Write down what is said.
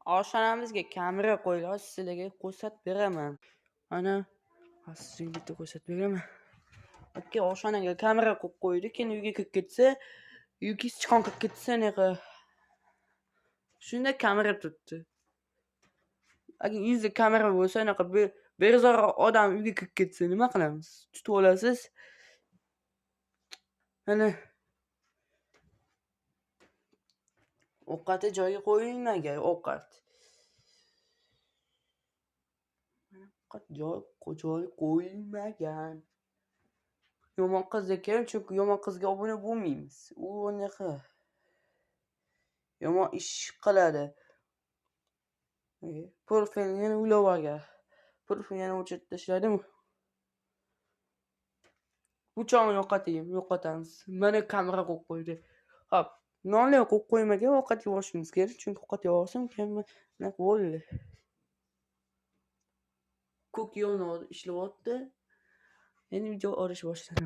Oshxonamizga kamera qo'yiladi, sizlarga ko'rsatib beraman. Mana sizlarga bitta ko'rsatib beraman. Aka oshxonaga kamera qo'yib qo'ydi, keyin uyga kirib ketsa, uyga sichqon kirib ketsa anaqa. Shunda kamera turibdi. Agar uyingizda kamera bo'lsa, anaqa bezor odam uyga kirib ketsa nima qilamiz? Tutib olasiz. Mana ovqati joyiga qo'yilmagan, ovqat. Ovqat joyiga qo'yilmagan. Yomon qiz ekan, chunki yomon qizga obuna bo'lmaymiz. U anaqa yomon ish qiladi. Profilni yana ulab olgan. Profilni yana o'chirib tashladimi? Bu chog'ni yo'qotamiz. Mana kamera qo'yib qo'ydi. Xo'p, nonli qo'yib qo'ymagan, ovqat yeyishimiz kerak, chunki ovqat yeyolsam keyin anaqa bo'ldi. Ko'k yo'lni ishlayapti. Endi video olish boshladi.